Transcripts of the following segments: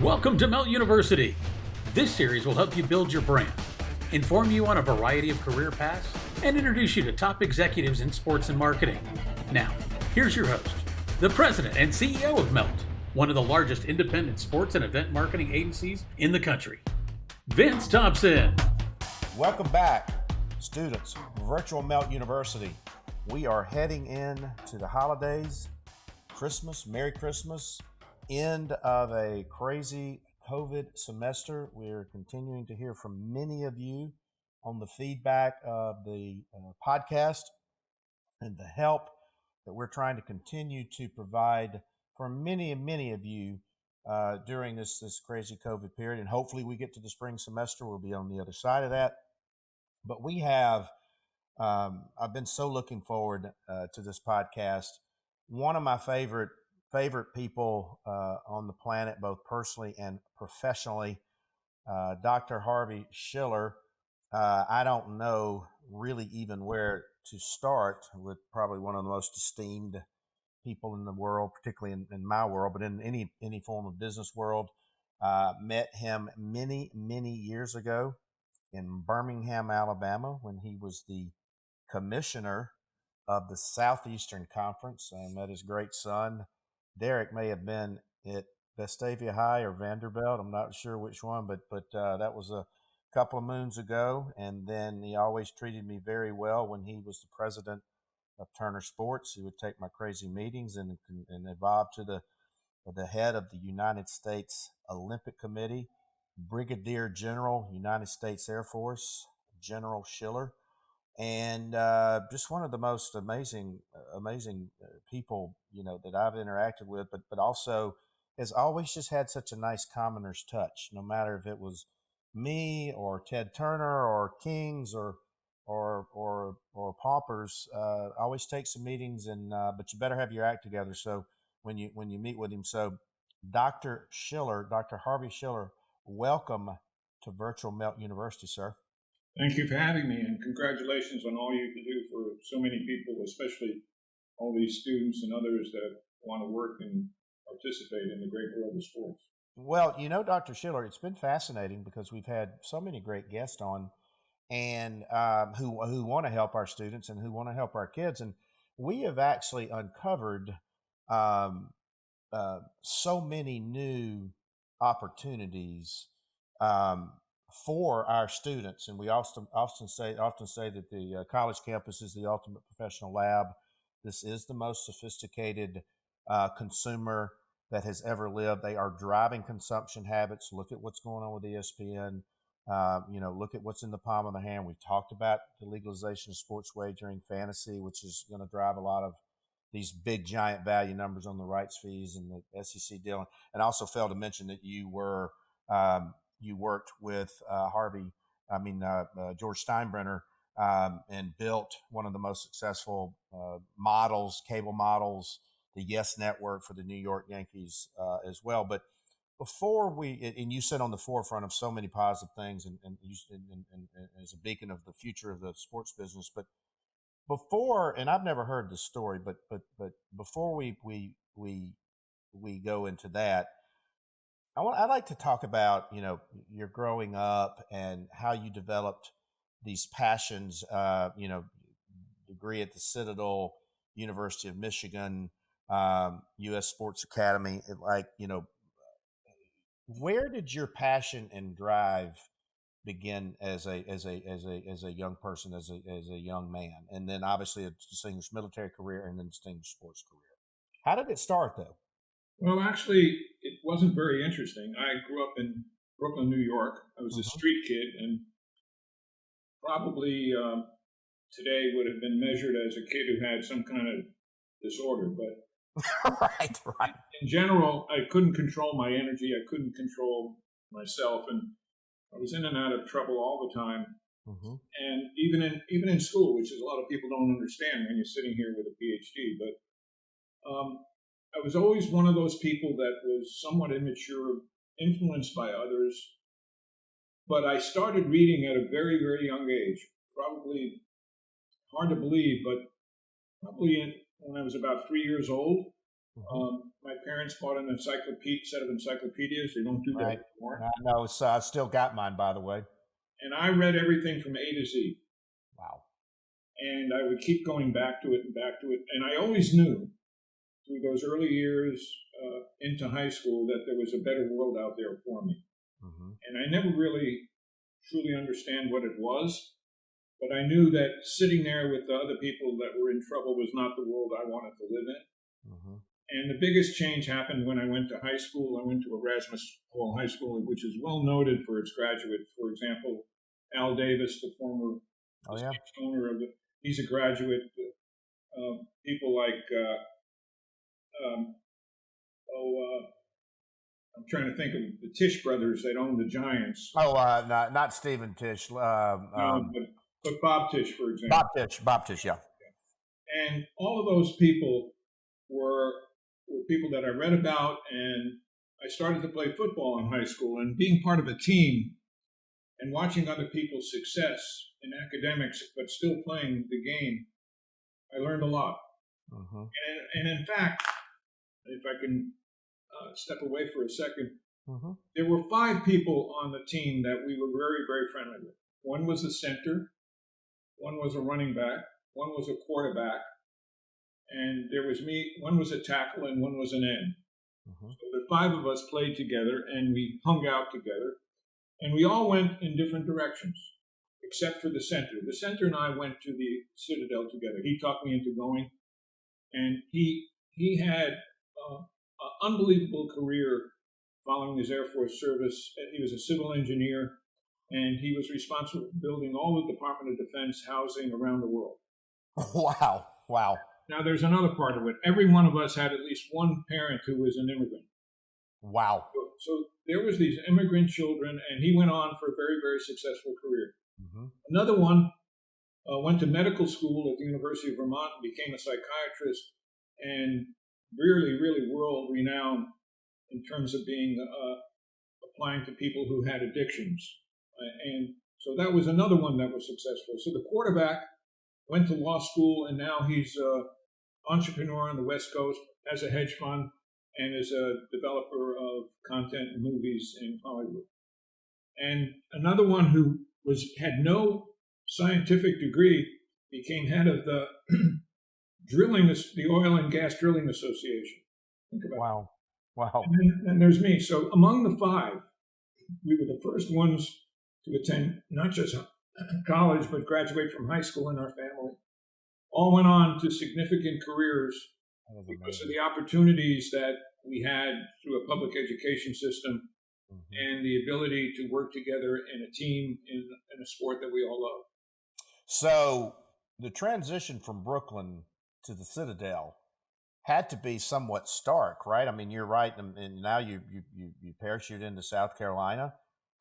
Welcome to Melt University. This series will help you build your brand, inform you on a variety of career paths, and introduce you to top executives in sports and marketing. Now, here's your host, the president and CEO of Melt, one of the largest independent sports and event marketing agencies in the country, Vince Thompson. Welcome back, students, Virtual Melt University. We are heading in to the holidays, Christmas, Merry Christmas, end of a crazy COVID semester. We're continuing to hear from many of you on the feedback of the podcast and the help that we're trying to continue to provide for many of you during this crazy COVID period. And hopefully we get to the spring semester, we'll be on the other side of that. But we have, I've been so looking forward to this podcast. One of my favorite people on the planet, both personally and professionally, Dr. Harvey Schiller. I don't know really even where to start with probably one of the most esteemed people in the world, particularly in my world, but in any form of business world. Met him many years ago in Birmingham, Alabama, when he was the commissioner of the Southeastern Conference. I met his great son. Derek may have been at Vestavia High or Vanderbilt. I'm not sure which one, but that was a couple of moons ago. And then he always treated me very well when he was the president of Turner Sports. He would take my crazy meetings and evolve to the head of the United States Olympic Committee, Brigadier General, United States Air Force, General Schiller. And just one of the most amazing people, that I've interacted with, but also has always just had such a nice commoner's touch, no matter if it was me or Ted Turner or Kings or paupers. Always takes some meetings, but you better have your act together. So when you meet with him, so Dr. Harvey Schiller, welcome to Virtual Melt University, sir. Thank you for having me, and congratulations on all you can do for so many people, especially all these students and others that want to work and participate in the great world of sports. Well, Dr. Schiller, it's been fascinating because we've had so many great guests on, and who want to help our students and who want to help our kids, and we have actually uncovered so many new opportunities for our students. And we often say that the college campus is the ultimate professional lab. This is the most sophisticated consumer that has ever lived. They are driving consumption habits. Look at what's going on with ESPN. Look at what's in the palm of the hand. We've talked about the legalization of sports wagering, fantasy, which is going to drive a lot of these big giant value numbers on the rights fees and the SEC deal. And I also failed to mention that you worked with George Steinbrenner, and built one of the most successful cable models, the Yes Network for the New York Yankees as well. But before you sit on the forefront of so many positive things, and as a beacon of the future of the sports business. But before, and I've never heard this story, but before we go into that, I'd like to talk about, your growing up and how you developed these passions, degree at the Citadel, University of Michigan, U.S. Sports Academy. Where did your passion and drive begin as a young person, as a young man, and then obviously a distinguished military career and then distinguished sports career? How did it start, though? Well, actually, it wasn't very interesting. I grew up in Brooklyn, New York. I was a street kid, and probably today would have been measured as a kid who had some kind of disorder. But right. In general, I couldn't control my energy. I couldn't control myself, and I was in and out of trouble all the time. Mm-hmm. And even in school, which is a lot of people don't understand when you're sitting here with a PhD. But I was always one of those people that was somewhat immature, influenced by others. But I started reading at a very, very young age. Probably hard to believe, but probably when I was about 3 years old, My parents bought an set of encyclopedias. They don't do that Right. anymore. I know. I still got mine, by the way. And I read everything from A to Z. Wow. And I would keep going back to it and back to it. And I always knew through those early years into high school that there was a better world out there for me. And I never really truly understand what it was, but I knew that sitting there with the other people that were in trouble was not the world I wanted to live in. And the biggest change happened when I went to high school. I went to Erasmus Hall High School, which is well noted for its graduates. For example, Al Davis, the former owner of he's a graduate. People like I'm trying to think of the Tisch brothers that own the Giants. Not Stephen Tisch. But Bob Tisch, for example. Bob Tisch, yeah. And all of those people were people that I read about, and I started to play football in high school, and being part of a team and watching other people's success in academics, but still playing the game, I learned a lot. And in fact, if I can step away for a second, there were 5 people on the team that we were very, very friendly with. One was a center, one was a running back, one was a quarterback, and there was me. One was a tackle and one was an end. So the 5 of us played together, and we hung out together, and we all went in different directions, except for the center. The center and I went to the Citadel together. He talked me into going, and he had an unbelievable career following his Air Force service. He was a civil engineer, and he was responsible for building all the Department of Defense housing around the world. Wow. Now, there's another part of it. Every one of us had at least one parent who was an immigrant. Wow. So there was these immigrant children, and he went on for a very, very successful career. Another one went to medical school at the University of Vermont and became a psychiatrist, and really, really world-renowned in terms of being applying to people who had addictions. And so that was another one that was successful. So the quarterback went to law school, and now he's an entrepreneur on the West Coast, has a hedge fund, and is a developer of content and movies in Hollywood. And another one who had no scientific degree became head of the the Oil and Gas Drilling Association. Think about Wow. And there's me. So among the 5, we were the first ones to attend not just college, but graduate from high school in our family. All went on to significant careers because of the opportunities that we had through a public education system and the ability to work together in a team in a sport that we all love. So the transition from Brooklyn to the Citadel had to be somewhat stark, right? I mean, you're right, and now you parachute into South Carolina.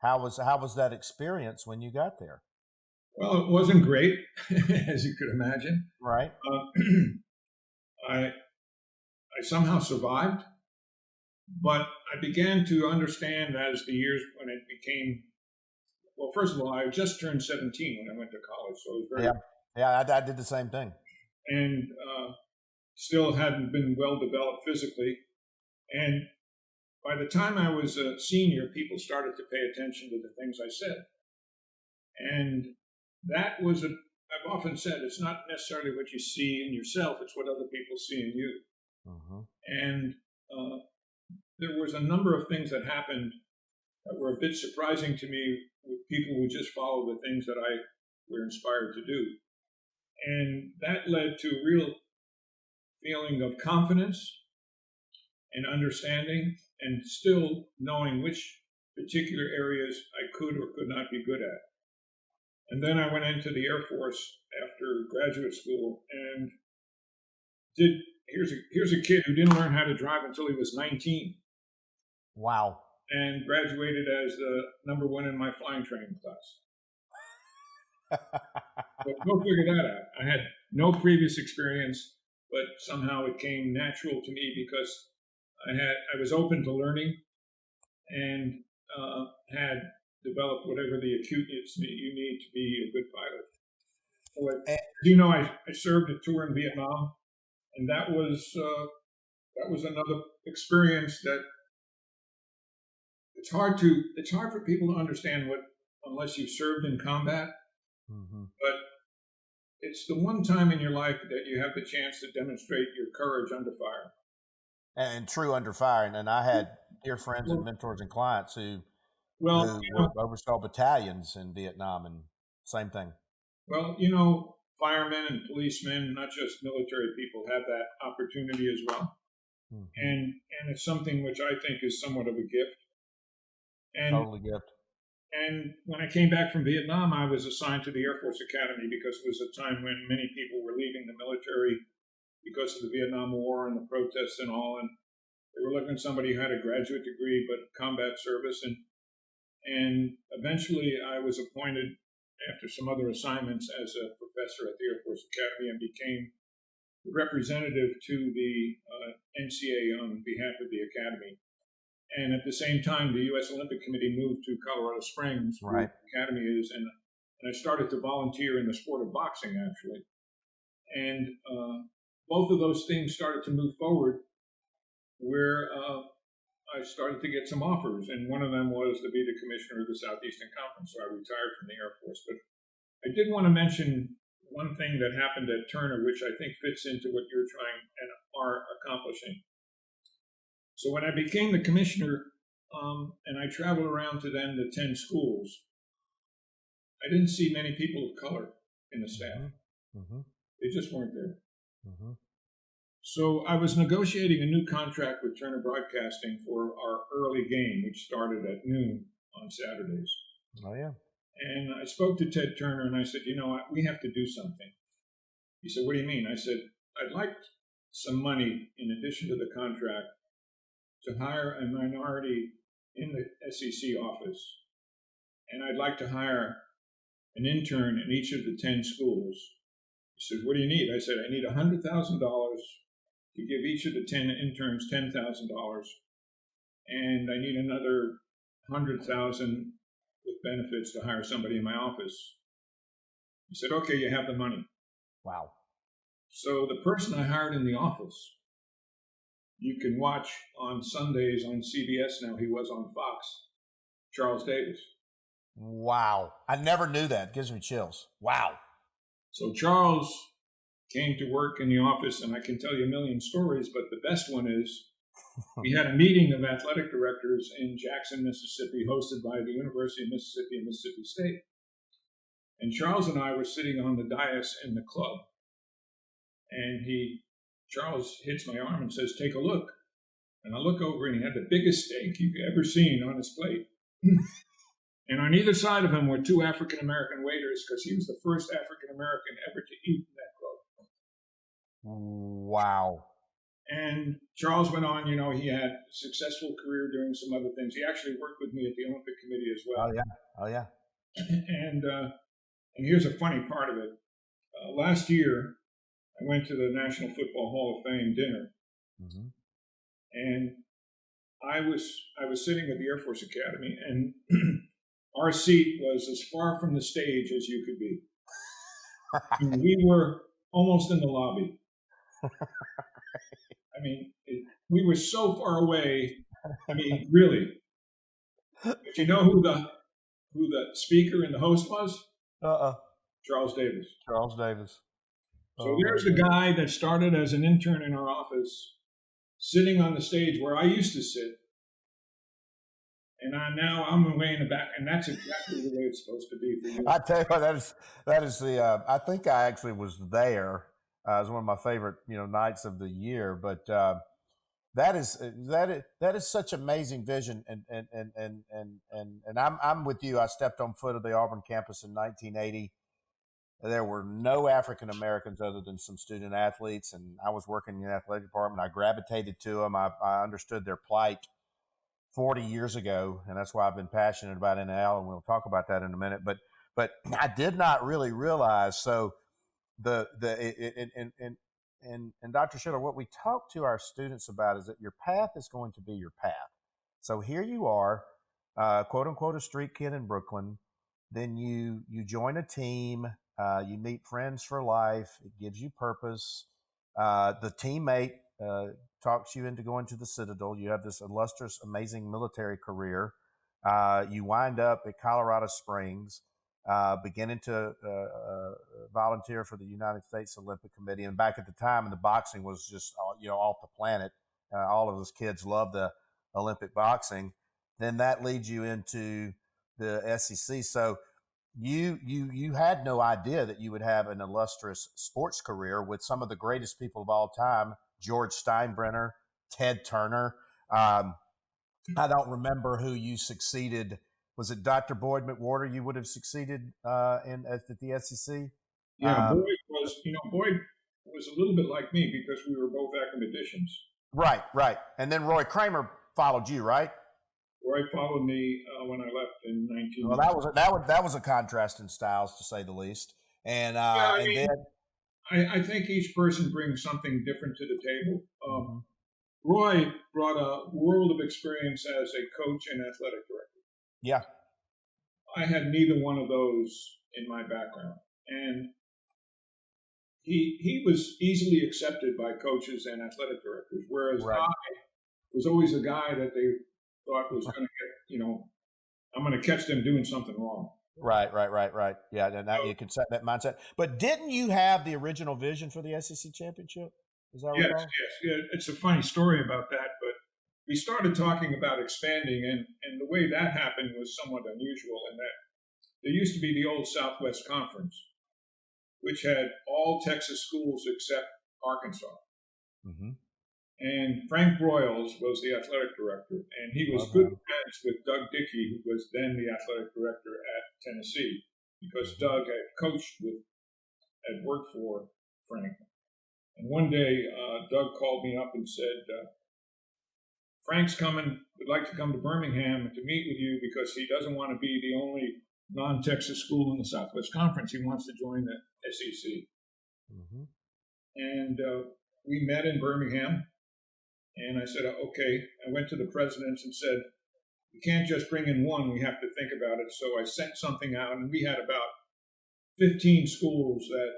How was that experience when you got there? Well, it wasn't great, as you could imagine. Right. I somehow survived, but I began to understand as the years when it became. Well, first of all, I just turned 17 when I went to college, so it was very. Yeah, I did the same thing. And still hadn't been well developed physically. And by the time I was a senior, people started to pay attention to the things I said. And that was I've often said, it's not necessarily what you see in yourself, it's what other people see in you. And there was a number of things that happened that were a bit surprising to me with people who just follow the things that I were inspired to do. And that led to a real feeling of confidence and understanding and still knowing which particular areas I could or could not be good at. And then I went into the Air Force after graduate school and here's a kid who didn't learn how to drive until he was 19. Wow. And graduated as the number 1 in my flying training class. But go figure that out. I had no previous experience, but somehow it came natural to me because I was open to learning and had developed whatever the acuteness that you need to be a good pilot. So I served a tour in Vietnam, and that was that was another experience that it's hard for people to understand what unless you've served in combat. Mm-hmm. But it's the one time in your life that you have the chance to demonstrate your courage under fire. And true under fire. And I had dear friends and mentors and clients who oversaw battalions in Vietnam, and same thing. Well, firemen and policemen, not just military people, have that opportunity as well. Mm-hmm. And it's something which I think is somewhat of a gift. And, totally gift. And when I came back from Vietnam, I was assigned to the Air Force Academy because it was a time when many people were leaving the military because of the Vietnam War and the protests and all. And they were looking at somebody who had a graduate degree but combat service. And eventually I was appointed after some other assignments as a professor at the Air Force Academy and became the representative to the NCA on behalf of the Academy. And at the same time, the U.S. Olympic Committee moved to Colorado Springs, where the Academy is, and I started to volunteer in the sport of boxing, actually. And both of those things started to move forward, where I started to get some offers, and one of them was to be the commissioner of the Southeastern Conference, so I retired from the Air Force. But I did want to mention one thing that happened at Turner, which I think fits into what you're trying and are accomplishing. So when I became the commissioner, and I traveled around to then the 10 schools, I didn't see many people of color in the staff. Mm-hmm. They just weren't there. Mm-hmm. So I was negotiating a new contract with Turner Broadcasting for our early game, which started at noon on Saturdays. Oh, yeah. And I spoke to Ted Turner, and I said, we have to do something. He said, what do you mean? I said, I'd like some money in addition to the contract to hire a minority in the SEC office. And I'd like to hire an intern in each of the 10 schools. He said, what do you need? I said, I need $100,000 to give each of the 10 interns $10,000. And I need another $100,000 with benefits to hire somebody in my office. He said, okay, you have the money. Wow. So the person I hired in the office, you can watch on Sundays on CBS now. He was on Fox, Charles Davis. Wow. I never knew that. It gives me chills. Wow. So Charles came to work in the office, and I can tell you a million stories, but the best one is we had a meeting of athletic directors in Jackson, Mississippi, hosted by the University of Mississippi and Mississippi State. And Charles and I were sitting on the dais in the club, and Charles hits my arm and says, take a look. And I look over, and he had the biggest steak you've ever seen on his plate. And on either side of him were two African-American waiters, because he was the first African-American ever to eat in that club. Wow. And Charles went on, he had a successful career doing some other things. He actually worked with me at the Olympic Committee as well. Oh, yeah. And here's a funny part of it. Last year, I went to the National Football Hall of Fame dinner. Mm-hmm. And I was sitting at the Air Force Academy, and our seat was as far from the stage as you could be. And we were almost in the lobby. I mean, we were so far away. I mean, really. But you know who the speaker and the host was? Charles Davis. Charles Davis. So there's the guy that started as an intern in our office, sitting on the stage where I used to sit. And I'm away in the back, and that's exactly the way it's supposed to be for you. I tell you what, that is the. I think I actually was there. It was one of my favorite, nights of the year. But that is such amazing vision, and I'm with you. I stepped on foot of the Auburn campus in 1980. There were no African Americans other than some student athletes, and I was working in the athletic department. I gravitated to them. I understood their plight 40 years ago, and that's why I've been passionate about NIL, and we'll talk about that in a minute. But I did not really realize. So and Dr. Schiller, what we talk to our students about is that your path is going to be your path. So here you are, quote unquote, a street kid in Brooklyn. Then you join a team. You meet friends for life. It gives you purpose. The teammate talks you into going to the Citadel. You have this illustrious, amazing military career. You wind up at Colorado Springs, beginning to volunteer for the United States Olympic Committee. And back at the time, and the boxing was just off the planet. All of those kids loved the Olympic boxing. Then that leads you into the SEC. So you had no idea that you would have an illustrious sports career with some of the greatest people of all time: George Steinbrenner, Ted Turner. I don't remember who you succeeded. Was it Dr. Boyd McWhorter you would have succeeded at the SEC? Yeah, Boyd was a little bit like me because we were both academicians. Right. And then Roy Kramer followed you, right? Roy followed me when I left in 19. Well, that was a contrast in styles, to say the least. And I think each person brings something different to the table. Roy brought a world of experience as a coach and athletic director. Yeah. I had neither one of those in my background. And he was easily accepted by coaches and athletic directors, whereas I was always the guy that they thought was going to get, I'm going to catch them doing something wrong. Right. Yeah, and you can set that mindset. But didn't you have the original vision for the SEC championship? Is that right? Yes. It's a funny story about that, but we started talking about expanding, and the way that happened was somewhat unusual in that there used to be the old Southwest Conference, which had all Texas schools except Arkansas. Mm-hmm. And Frank Broyles was the athletic director, and he was good friends with Doug Dickey, who was then the athletic director at Tennessee, because Doug had worked for Frank. And one day, Doug called me up and said, Frank's coming, would like to come to Birmingham to meet with you because he doesn't want to be the only non-Texas school in the Southwest Conference. He wants to join the SEC. Mm-hmm. And we met in Birmingham. And I said, okay. I went to the presidents and said, we can't just bring in one. We have to think about it. So I sent something out, and we had about 15 schools that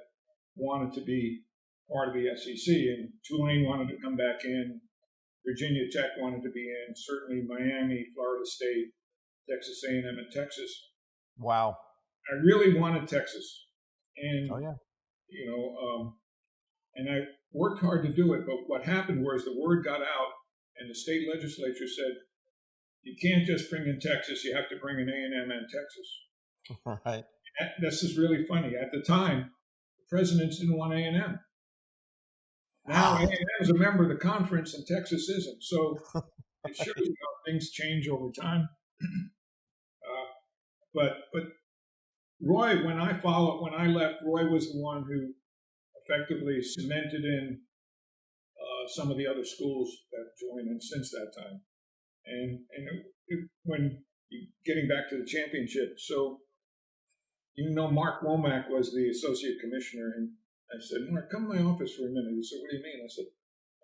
wanted to be part of the SEC. And Tulane wanted to come back in. Virginia Tech wanted to be in. Certainly Miami, Florida State, Texas A&M, and Texas. Wow. I really wanted Texas. And, and I worked hard to do it, but what happened was the word got out, and the state legislature said, you can't just bring in Texas, you have to bring in A&M and Texas. Right. This is really funny. At the time, the presidents didn't want A&M. Now A&M is a member of the conference, and Texas isn't. So it shows you how things change over time. But Roy, when I left, Roy was the one who effectively cemented in some of the other schools that joined in since that time. And when getting back to the championship, so Mark Womack was the associate commissioner, and I said, Mark, come to my office for a minute. He said, what do you mean? I said,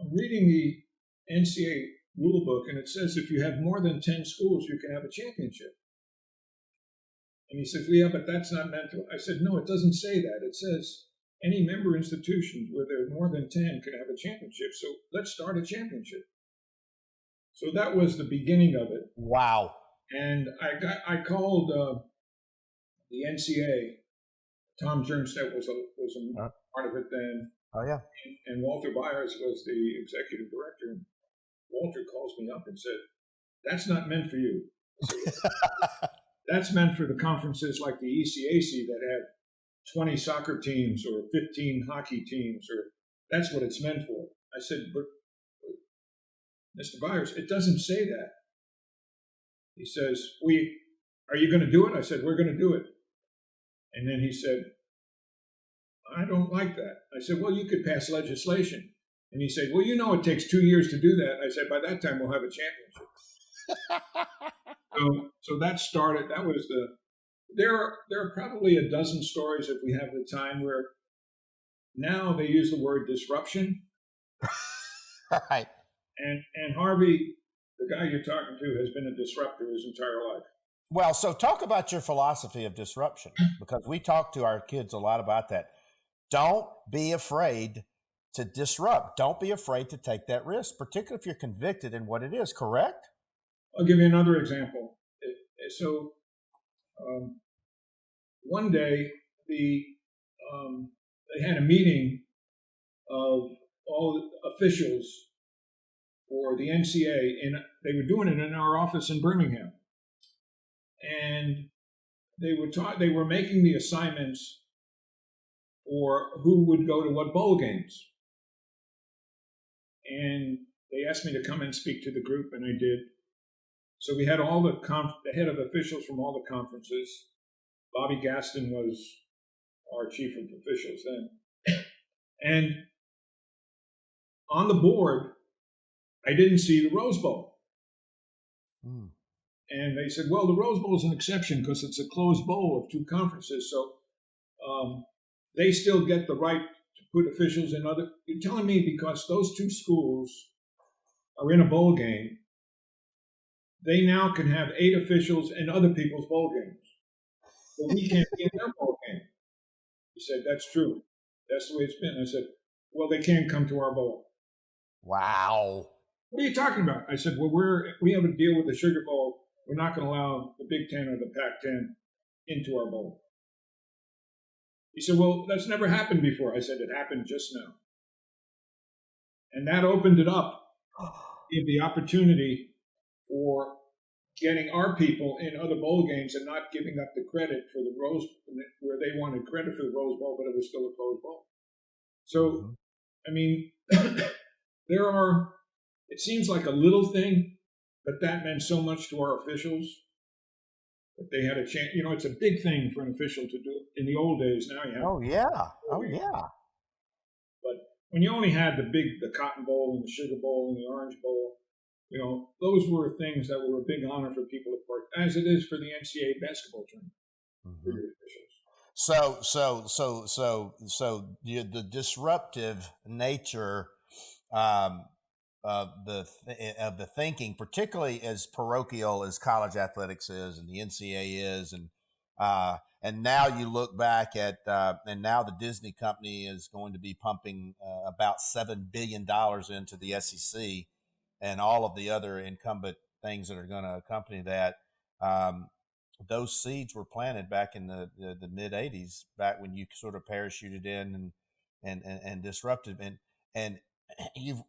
I'm reading the NCAA rule book, and it says if you have more than 10 schools, you can have a championship. And he says, well, yeah, but that's not meant to. I said, no, it doesn't say that. It says any member institutions where there are more than 10 can have a championship. So let's start a championship. So that was the beginning of it. Wow. And I called the NCAA. Tom Jernstedt was a part of it then. Oh, yeah. And Walter Byers was the executive director. And Walter calls me up and said, that's not meant for you. That's meant for the conferences like the ECAC that have 20 soccer teams or 15 hockey teams, or that's what it's meant for. I said, but Mr. Byers, it doesn't say that. He says, are you going to do it? I said, we're going to do it. And then he said, I don't like that. I said, well, you could pass legislation. And he said, well, it takes 2 years to do that. I said, by that time, we'll have a championship. So that started, that was there are probably a dozen stories, if we have the time, where now they use the word disruption. Right. And Harvey, the guy you're talking to, has been a disruptor his entire life. Well, so talk about your philosophy of disruption, because we talk to our kids a lot about that. Don't be afraid to disrupt. Don't be afraid to take that risk, particularly if you're convicted in what it is, correct? I'll give you another example. So one day they had a meeting of all officials for the NCA, and they were doing it in our office in Birmingham. And they were making the assignments for who would go to what bowl games. And they asked me to come and speak to the group, and I did. So we had all the head of officials from all the conferences. Bobby Gaston was our chief of officials then. And on the board, I didn't see the Rose Bowl. And they said, well, the Rose Bowl is an exception because it's a closed bowl of two conferences. So they still get the right to put officials in other. You're telling me because those two schools are in a bowl game, they now can have 8 officials in other people's bowl games. But we can't be in their bowl game. He said, that's true. That's the way it's been. I said, well, they can't come to our bowl. Wow. What are you talking about? I said, well, we have a deal with the Sugar Bowl. We're not going to allow the Big Ten or the Pac-10 into our bowl. He said, well, that's never happened before. I said, it happened just now. And that opened it up, gave the opportunity for getting our people in other bowl games and not giving up the credit for the Rose, where they wanted credit for the Rose Bowl, but it was still a closed bowl. So, I mean, it seems like a little thing, but that meant so much to our officials that they had a chance. You know, it's a big thing for an official to do. In the old days, now you have. Oh yeah. But when you only had the Cotton Bowl and the Sugar Bowl and the Orange Bowl, you know, those were things that were a big honor for people to part, as it is for the NCAA basketball tournament for your officials. So the disruptive nature of the thinking, particularly as parochial as college athletics is and the NCAA is, and now you look back at and now the Disney company is going to be pumping about $7 billion into the SEC and all of the other incumbent things that are going to accompany that. Those seeds were planted back in the mid '80s, back when you sort of parachuted in and disrupted and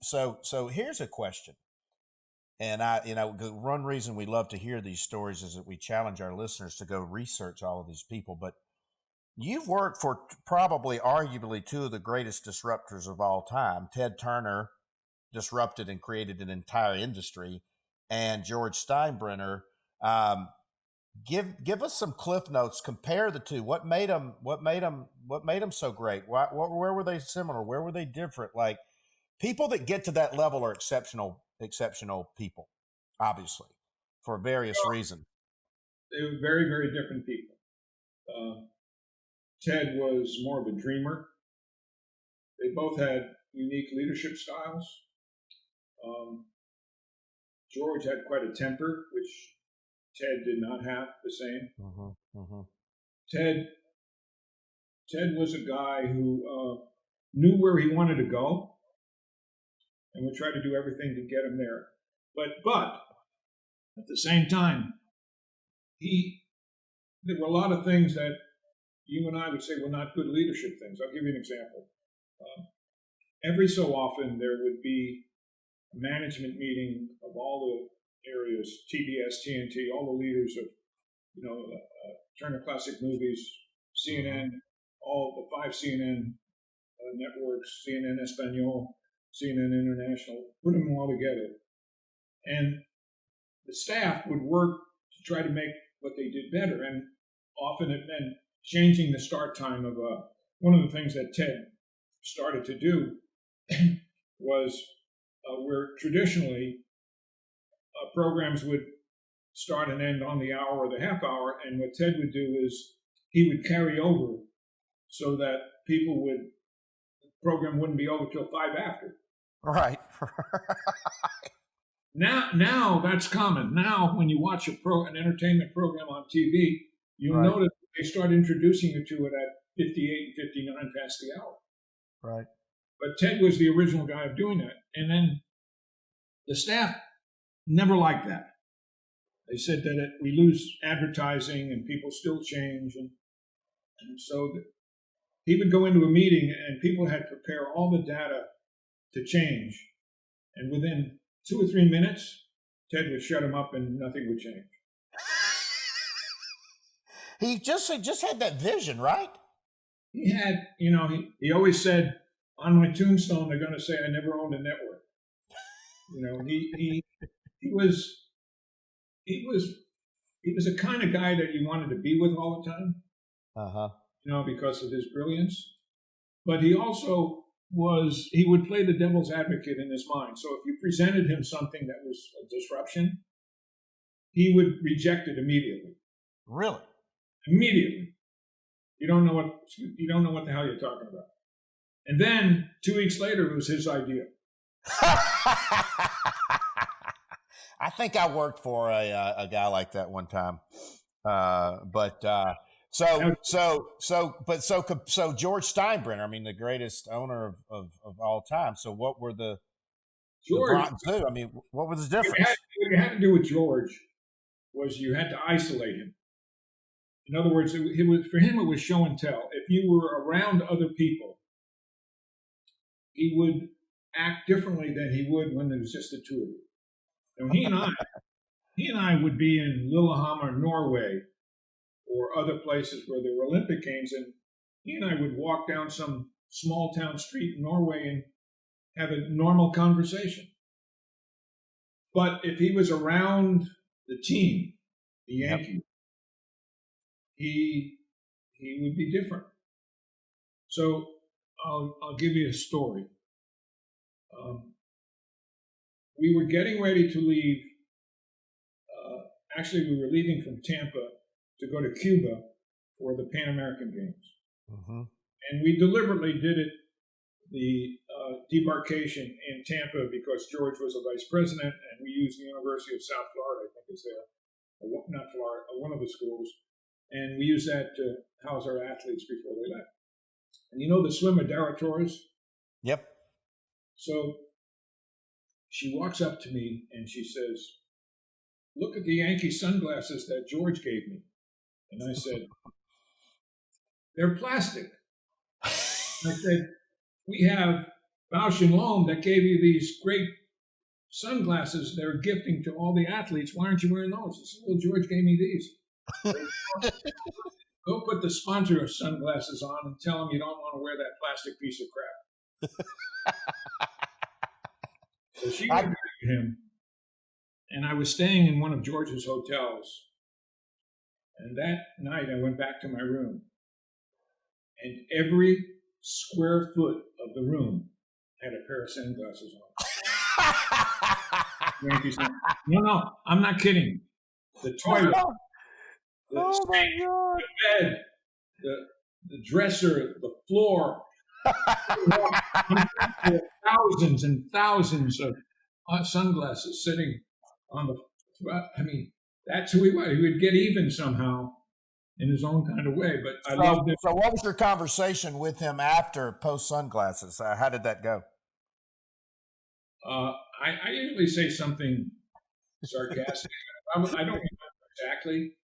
so here's a question. And one reason we love to hear these stories is that we challenge our listeners to go research all of these people. But you've worked for probably arguably 2 of the greatest disruptors of all time. Ted Turner disrupted and created an entire industry, and George Steinbrenner. Give us some cliff notes. Compare the two. What made them so great? Where were they similar? Where were they different? Like, people that get to that level are exceptional people, obviously, for various reasons. They were very, very different people. Ted was more of a dreamer. They both had unique leadership styles. George had quite a temper, which Ted did not have the same. Ted was a guy who knew where he wanted to go and would try to do everything to get him there. But at the same time, there were a lot of things that you and I would say were not good leadership things. I'll give you an example. Every so often, there would be a management meeting of all the areas, TBS, TNT, all the leaders of, Turner Classic Movies, CNN, all the 5 CNN networks, CNN Espanol, CNN International, put them all together. And the staff would work to try to make what they did better. And often it meant changing the start time of one of the things that Ted started to do was where traditionally programs would start and end on the hour or the half hour. And what Ted would do is he would carry over so that the program wouldn't be over till 5 after. Right. Now that's common. Now when you watch an entertainment program on TV, you'll notice they start introducing you to it at 58 and 59 past the hour. Right. But Ted was the original guy of doing that. And then the staff never liked that. They said that we lose advertising and people still change. And so he would go into a meeting and people had to prepare all the data to change. And within 2 or 3 minutes, Ted would shut him up and nothing would change. He just had that vision, right? He had, he always said, on my tombstone, they're going to say I never owned a network. He was a kind of guy that you wanted to be with all the time. Because of his brilliance. But he also he would play the devil's advocate in his mind. So if you presented him something that was a disruption, he would reject it immediately. Really? Immediately. You don't know what the hell you're talking about. And then 2 weeks later, it was his idea. I think I worked for a guy like that one time. So George Steinbrenner, I mean, the greatest owner of all time. So what were the Bronx do? I mean, what was the difference? What you had to do with George was you had to isolate him. In other words, for him, it was show and tell. If you were around other people, he would act differently than he would when there was just the two of you. Now, he and I would be in Lillehammer, Norway, or other places where there were Olympic Games, and he and I would walk down some small town street in Norway and have a normal conversation. But if he was around the team, the Yankees, he would be different. So I'll give you a story. We were getting ready to leave. Actually, we were leaving from Tampa to go to Cuba for the Pan American Games. Mm-hmm. And we deliberately did it, the debarkation in Tampa, because George was a vice president, and we used the University of South Florida, I think is there, not Florida, one of the schools, and we used that to house our athletes before they left. And the swimmer, Dara Torres? Yep. So she walks up to me and she says, "Look at the Yankee sunglasses that George gave me." And I said, "They're plastic." I said, "We have Bausch and Lomb that gave you these great sunglasses they're gifting to all the athletes. Why aren't you wearing those?" I said, "Well, George gave me these." Go put the sponsor of sunglasses on and tell him you don't want to wear that plastic piece of crap. So she went to him, and I was staying in one of George's hotels. And that night I went back to my room, and every square foot of the room had a pair of sunglasses on. No, I'm not kidding. The toilet, the bed, the dresser, the floor. Thousands and thousands of sunglasses sitting on the. I mean, that's who he was. He would get even somehow in his own kind of way. But I loved it. So, what was your conversation with him after post sunglasses? How did that go? I usually say something sarcastic. I don't remember exactly,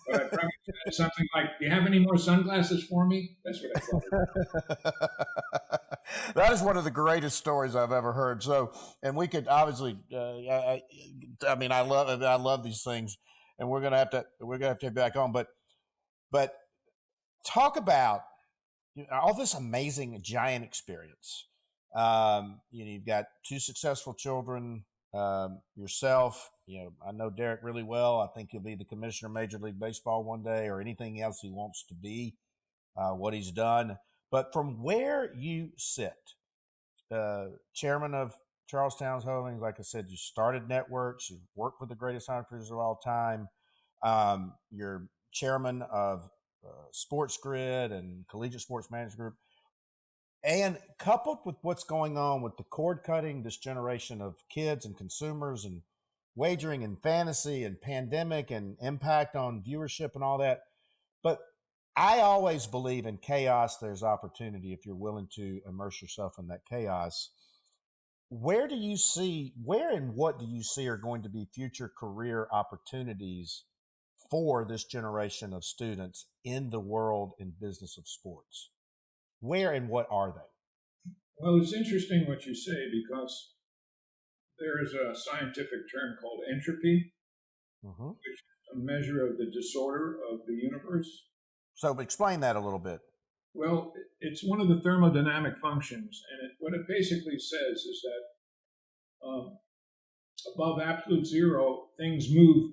but I probably said something like, "Do you have any more sunglasses for me?" That's what I thought. That is one of the greatest stories I've ever heard. So, and we could obviously, I love these things, and we're gonna have to get back on. But talk about all this amazing giant experience. You've got 2 successful children, yourself. I know Derek really well. I think he'll be the commissioner of Major League Baseball one day, or anything else he wants to be. What he's done. But from where you sit, chairman of Charles Towns Holdings, like I said, you started networks, you worked with the greatest entrepreneurs of all time. You're chairman of Sports Grid and Collegiate Sports Management Group. And coupled with what's going on with the cord cutting, this generation of kids and consumers and wagering and fantasy and pandemic and impact on viewership and all that. But I always believe in chaos, there's opportunity if you're willing to immerse yourself in that chaos. Where and what do you see are going to be future career opportunities for this generation of students in the world and business of sports? Where and what are they? Well, it's interesting what you say because there is a scientific term called entropy, which is a measure of the disorder of the universe. So explain that a little bit. Well, it's one of the thermodynamic functions, and what it basically says is that above absolute zero, things move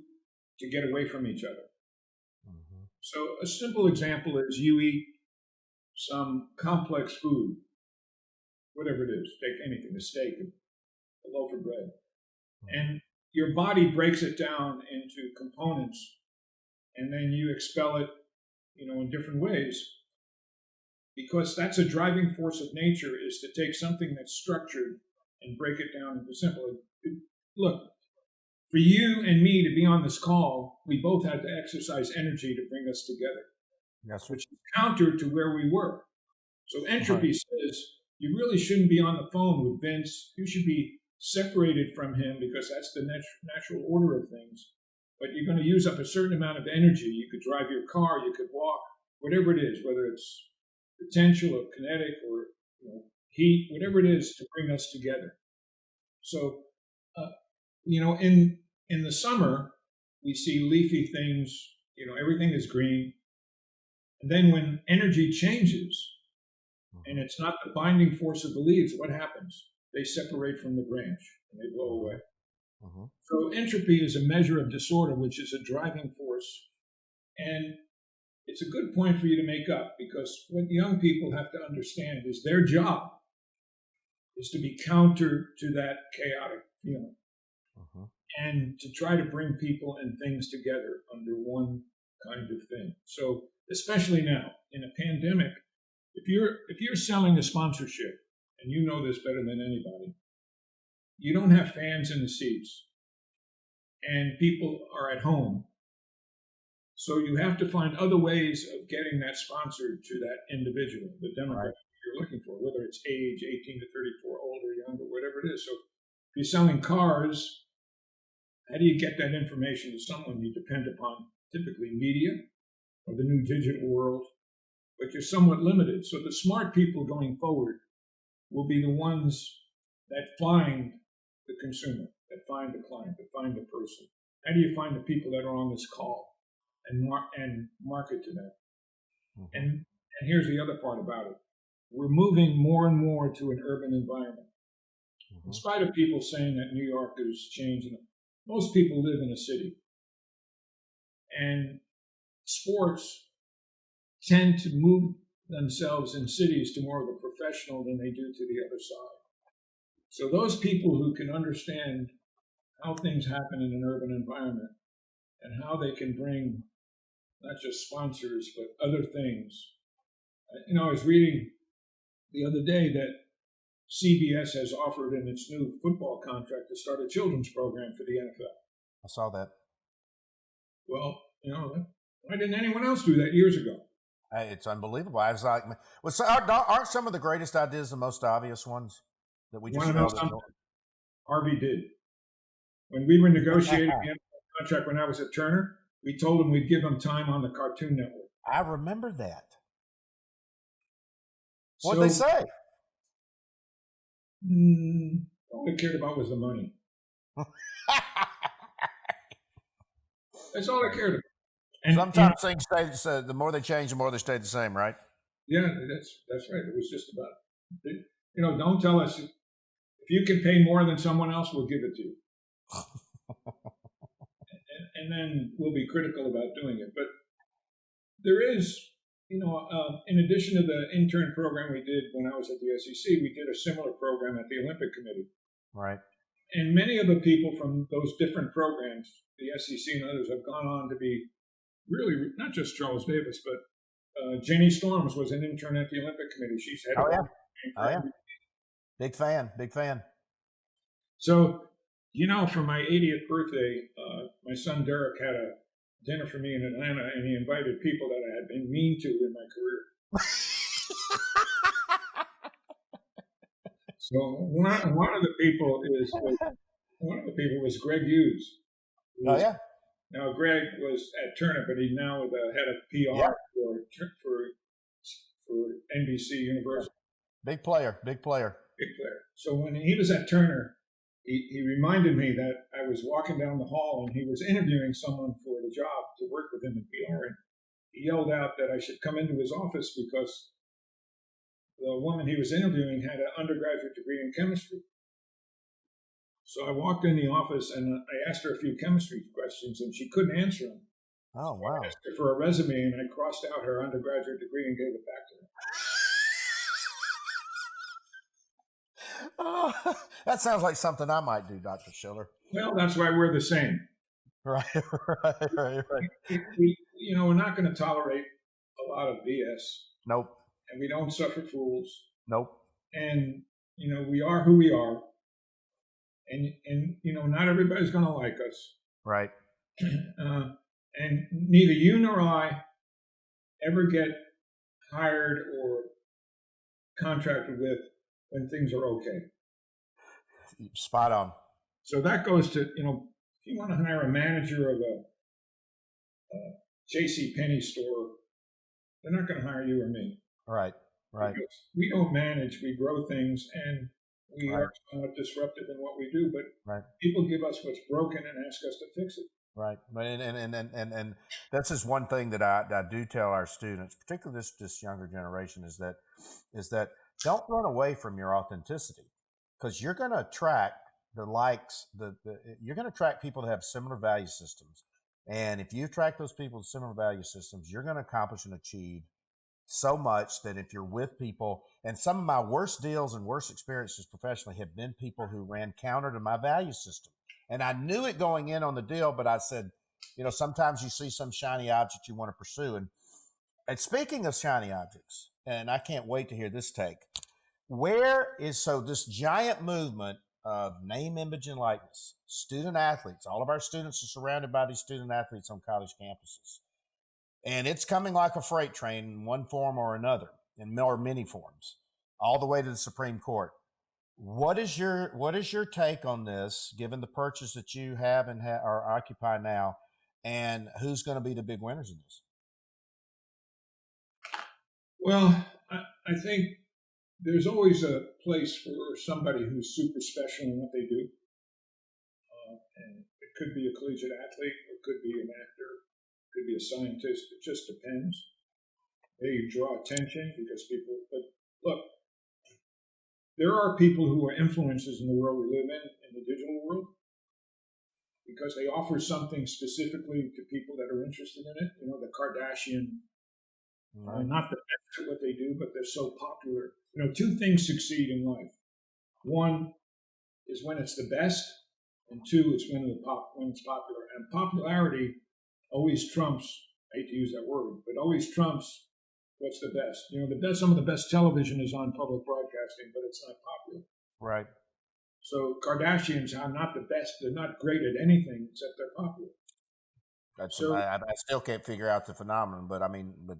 to get away from each other. So a simple example is you eat some complex food, whatever it is, take anything, a steak, a loaf of bread, and your body breaks it down into components, and then you expel it, in different ways, because that's a driving force of nature, is to take something that's structured and break it down into simple. Look, for you and me to be on this call, we both had to exercise energy to bring us together. Yes, which is counter to where we were. So entropy says you really shouldn't be on the phone with Vince. You should be separated from him because that's the natural order of things. But you're going to use up a certain amount of energy. You could drive your car, you could walk, whatever it is, whether it's potential or kinetic or heat, whatever it is to bring us together. So, in the summer, we see leafy things, everything is green. And then when energy changes and it's not the binding force of the leaves, what happens? They separate from the branch and they blow away. So entropy is a measure of disorder, which is a driving force. And it's a good point for you to make up, because what young people have to understand is their job is to be counter to that chaotic feeling and to try to bring people and things together under one kind of thing. So especially now in a pandemic, if you're selling a sponsorship, and you know this better than anybody, you don't have fans in the seats and people are at home. So you have to find other ways of getting that sponsor to that individual, the demographic you're looking for, whether it's age, 18 to 34, older, younger, whatever it is. So if you're selling cars, how do you get that information to someone? You depend upon typically media or the new digital world, but you're somewhat limited. So the smart people going forward will be the ones that find the consumer, that find the client, that find the person. How do you find the people that are on this call and market to them? And here's the other part about it. We're moving more and more to an urban environment. In spite of people saying that New York is changing, most people live in a city. And sports tend to move themselves in cities to more of a professional than they do to the other side. So those people who can understand how things happen in an urban environment and how they can bring not just sponsors, but other things. I was reading the other day that CBS has offered in its new football contract to start a children's program for the NFL. I saw that. Well, why didn't anyone else do that years ago? It's unbelievable. I was like, aren't some of the greatest ideas the most obvious ones that we just know? Harvey did. When we were negotiating the NFL contract when I was at Turner, we told him we'd give him time on the Cartoon Network. I remember that. What did they say? All they cared about was the money. That's all they cared about. And sometimes things stay. The more they change, the more they stay the same, right? Yeah, that's right. It was just about, don't tell us if you can pay more than someone else, we'll give it to you. and then we'll be critical about doing it. But there is, in addition to the intern program we did when I was at the SEC, we did a similar program at the Olympic Committee. Right. And many of the people from those different programs, the SEC and others, have gone on to be really not just Charles Davis, but Jenny Storms was an intern at the Olympic Committee. She's head of yeah. Big fan. So, for my 80th birthday, my son Derek had a dinner for me in Atlanta, and he invited people that I had been mean to in my career. So one of the people was Greg Hughes. Oh yeah. Now Greg was at Turner, but he's now the head of PR Yeah. for NBC University. Big player. Big player. So when he was at Turner, he reminded me that I was walking down the hall and he was interviewing someone for the job to work with him in PR, and he yelled out that I should come into his office because the woman he was interviewing had an undergraduate degree in chemistry. So I walked in the office and I asked her a few chemistry questions, and she couldn't answer them. Oh, wow. I asked her for a resume, and I crossed out her undergraduate degree and gave it back to her. Oh, that sounds like something I might do, Dr. Schiller. Well, that's why we're the same. Right. We're not going to tolerate a lot of BS. Nope. And we don't suffer fools. Nope. And, we are who we are. And not everybody's going to like us. Right. And neither you nor I ever get hired or contracted with when things are okay. Spot on. So that goes to, if you want to hire a manager of a J.C. Penney store, they're not going to hire you or me. Right. Because we don't manage, we grow things, and we are somewhat disruptive in what we do, but people give us what's broken and ask us to fix it. Right. And this is one thing that I do tell our students, particularly this younger generation, is that don't run away from your authenticity, because you're going to attract the likes, you're going to attract people that have similar value systems. And if you attract those people with similar value systems, you're going to accomplish and achieve so much that if you're with people, and some of my worst deals and worst experiences professionally have been people who ran counter to my value system. And I knew it going in on the deal, but I said, sometimes you see some shiny object you want to pursue. And speaking of shiny objects, and I can't wait to hear this take, this giant movement of name, image, and likeness, student athletes, all of our students are surrounded by these student athletes on college campuses. And it's coming like a freight train in one form or another, or many forms, all the way to the Supreme Court. What is your take on this, given the purchase that you have and or occupy now, and who's going to be the big winners in this? Well, I think there's always a place for somebody who's super special in what they do. And it could be a collegiate athlete, it could be an actor, it could be a scientist. It just depends. They draw attention because but look, there are people who are influencers in the world we live in the digital world, because they offer something specifically to people that are interested in it. The Kardashian, not the best at what they do, but they're so popular. Two things succeed in life. One is when it's the best, and two is when it's popular. And popularity always trumps, I hate to use that word, but always trumps what's the best. Some of the best television is on public broadcasting, but it's not popular. Right. So Kardashians are not the best. They're not great at anything except they're popular. I still can't figure out the phenomenon, but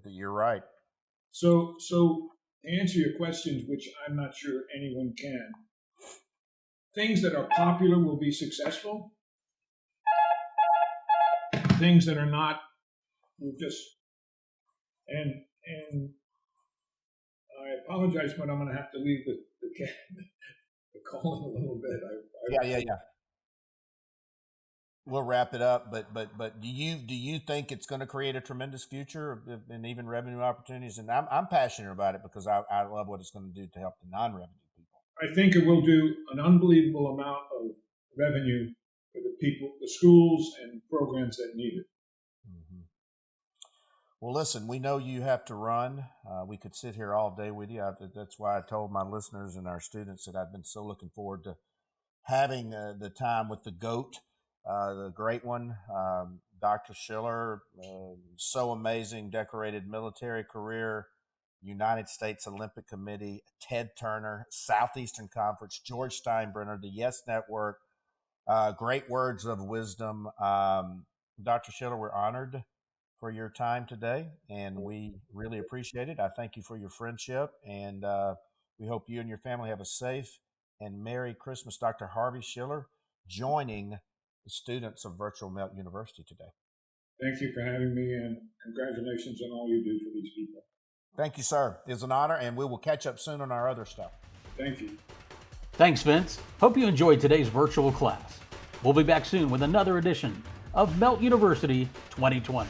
you're right. So to answer your questions, which I'm not sure anyone can, things that are popular will be successful. Things that are not will just, and I apologize, but I'm going to have to leave the call in a little bit. Yeah. We'll wrap it up, but do you think it's going to create a tremendous future and even revenue opportunities? And I'm passionate about it because I love what it's going to do to help the non-revenue people. I think it will do an unbelievable amount of revenue for the people, the schools, and programs that need it. Mm-hmm. Well, listen, we know you have to run. We could sit here all day with you. That's why I told my listeners and our students that I've been so looking forward to having the time with the GOAT. The great one, Dr. Schiller, so amazing, decorated military career, United States Olympic Committee, Ted Turner, Southeastern Conference, George Steinbrenner, the Yes Network, great words of wisdom. Dr. Schiller, we're honored for your time today, and we really appreciate it. I thank you for your friendship, and we hope you and your family have a safe and Merry Christmas. Dr. Harvey Schiller joining the students of Virtual Melt University today. Thank you for having me, and congratulations on all you do for these people. Thank you, sir. It's an honor, and we will catch up soon on our other stuff. Thank you. Thanks, Vince. Hope you enjoyed today's virtual class. We'll be back soon with another edition of Melt University 2020.